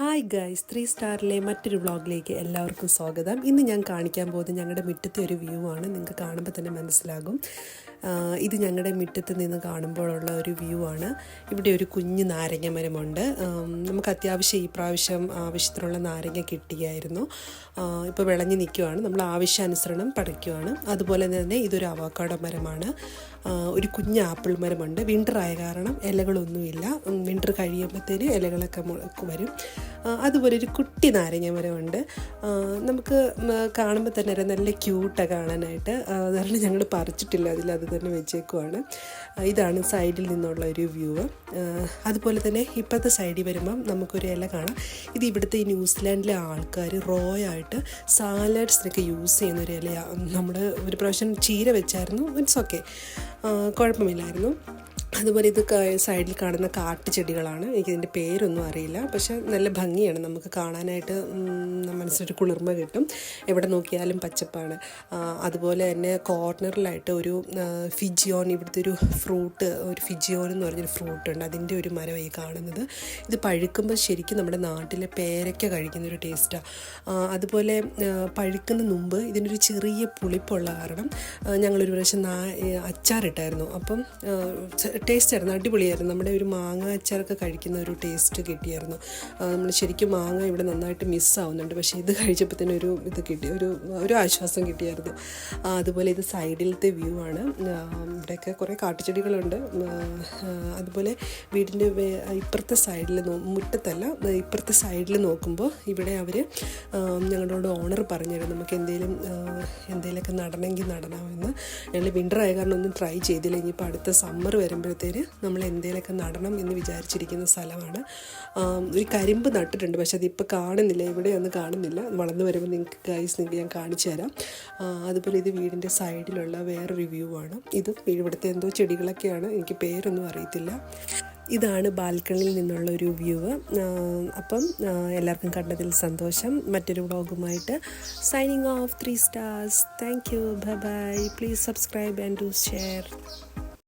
Hi guys 3 സ്റ്റാറിലെ മറ്റൊരു വ്ളോഗിലേക്ക് എല്ലാവർക്കും സ്വാഗതം. ഇന്ന് ഞാൻ കാണിക്കാൻ പോകുന്നത് ഞങ്ങളുടെ മുറ്റത്തെ ഒരു വ്യൂ ആണ്. നിങ്ങൾക്ക് കാണുമ്പോൾ തന്നെ മനസ്സിലാകും. ഇത് ഞങ്ങളുടെ മുറ്റത്ത് നിന്ന് കാണുമ്പോഴുള്ള ഒരു വ്യൂ ആണ്. ഇവിടെ ഒരു കുഞ്ഞു നാരങ്ങ മരമുണ്ട്. നമുക്ക് അത്യാവശ്യം ഈ പ്രാവശ്യം ആവശ്യത്തിനുള്ള നാരങ്ങ കിട്ടിയായിരുന്നു. ഇപ്പോൾ വിളഞ്ഞ് നിൽക്കുകയാണ്. നമ്മൾ ആവശ്യാനുസരണം പറിക്കുകയാണ്. അതുപോലെ തന്നെ ഇതൊരു അവക്കാഡോ മരമാണ്. ഒരു കുഞ്ഞ് ആപ്പിൾ മരമുണ്ട്. വിൻ്റർ ആയ കാരണം ഇലകളൊന്നുമില്ല. വിൻ്റർ കഴിയുമ്പോഴത്തേന് ഇലകളൊക്കെ വരും. അതുപോലെ ഒരു കുട്ടി നാരങ്ങ മരമുണ്ട്. നമുക്ക് കാണുമ്പോൾ തന്നെ നല്ല ക്യൂട്ടാണ് കാണാനായിട്ട്. അതുകൊണ്ട് ഞങ്ങൾ പറിച്ചിട്ടില്ല, അത് തന്നെ വെച്ചേക്കുവാണ്. ഇതാണ് സൈഡിൽ നിന്നുള്ള ഒരു വ്യൂ. അതുപോലെ തന്നെ ഇപ്പോഴത്തെ സൈഡിൽ വരുമ്പം നമുക്കൊരു ഇല കാണാം. ഇത് ഇവിടുത്തെ ഈ ന്യൂസിലാൻഡിലെ ആൾക്കാർ റോ ആയിട്ട് സാലഡ്സിനൊക്കെ യൂസ് ചെയ്യുന്നൊരു ഇലയാണ്. നമ്മൾ ഒരു പ്രാവശ്യം ചീര വെച്ചായിരുന്നു. ഇറ്റ്സ് ഓക്കെ, കുഴപ്പമില്ലായിരുന്നു. അതുപോലെ ഇത് സൈഡിൽ കാണുന്ന കാട്ടുചെടികളാണ്. എനിക്കിതിൻ്റെ പേരൊന്നും അറിയില്ല, പക്ഷെ നല്ല ഭംഗിയാണ്. നമുക്ക് കാണാനായിട്ട് മനസ്സിലൊരു കുളിർമ കിട്ടും. എവിടെ നോക്കിയാലും പച്ചപ്പാണ്. അതുപോലെ തന്നെ കോർണറിലായിട്ട് ഒരു ഫിജിയോൺ, ഇവിടുത്തെ ഒരു ഫ്രൂട്ട്, ഒരു ഫിജിയോൺ എന്ന് പറഞ്ഞൊരു ഫ്രൂട്ട് ഉണ്ട്. അതിൻ്റെ ഒരു മരം ഈ കാണുന്നത്. ഇത് പഴുക്കുമ്പോൾ ശരിക്കും നമ്മുടെ നാട്ടിലെ പേരയ്ക്ക കഴിക്കുന്നൊരു ടേസ്റ്റാണ്. അതുപോലെ പഴുക്കുന്ന മുമ്പ് ഇതിനൊരു ചെറിയ പുളിപ്പുള്ള കാരണം ഞങ്ങളൊരു പ്രാവശ്യം അച്ചാറിട്ടായിരുന്നു. അപ്പം ടേസ്റ്റായിരുന്നു, അടിപൊളിയായിരുന്നു. നമ്മുടെ ഒരു മാങ്ങ അച്ചാറൊക്കെ കഴിക്കുന്ന ഒരു ടേസ്റ്റ് കിട്ടിയായിരുന്നു. നമ്മൾ ശരിക്കും മാങ്ങ ഇവിടെ നന്നായിട്ട് മിസ്സാവുന്നുണ്ട്. പക്ഷേ ഇത് കഴിച്ചപ്പോൾ തന്നെ ഇത് കിട്ടി, ഒരു ആശ്വാസം കിട്ടിയായിരുന്നു. അതുപോലെ ഇത് സൈഡിലത്തെ വ്യൂ ആണ്. ഇവിടെയൊക്കെ കുറേ കാട്ടുചെടികളുണ്ട്. അതുപോലെ വീടിൻ്റെ ഇപ്പുറത്തെ സൈഡിൽ മുറ്റത്തല്ല, ഇപ്പുറത്തെ സൈഡിൽ നോക്കുമ്പോൾ ഇവിടെ അവർ ഞങ്ങളോട് ഓണർ പറഞ്ഞിരുന്നു നമുക്ക് എന്തെങ്കിലുമൊക്കെ നടണമെങ്കിൽ നടണമെന്ന്. ഞങ്ങൾ വിൻ്റർ ആയ കാരണം ഒന്നും ട്രൈ ചെയ്തില്ല. ഇനിയിപ്പോൾ അടുത്ത സമ്മർ വരുമ്പോഴത്തേന് നമ്മൾ എന്തെങ്കിലുമൊക്കെ നടണം എന്ന് വിചാരിച്ചിരിക്കുന്ന സ്ഥലമാണ്. ഒരു കരിമ്പ് നട്ടിട്ടുണ്ട്, പക്ഷെ അതിപ്പോൾ കാണുന്നില്ല, ഇവിടെയൊന്നും കാണുന്നില്ല. വളർന്നു വരുമ്പോൾ നിങ്ങൾക്ക് ഞാൻ കാണിച്ചു തരാം. അതുപോലെ ഇത് വീടിൻ്റെ സൈഡിലുള്ള വേറൊരു വ്യൂ ആണ്. ഇത് ഇവിടുത്തെ എന്തോ ചെടികളൊക്കെയാണ്, എനിക്ക് പേരൊന്നും അറിയത്തില്ല. ഇതാണ് ബാൽക്കണിയിൽ നിന്നുള്ള ഒരു വ്യൂ. അപ്പം എല്ലാവർക്കും കണ്ടതിൽ സന്തോഷം. മറ്റൊരു വ്ളോഗുമായിട്ട് signing off 3 stars. Thank you, bye bye. Please subscribe and do share.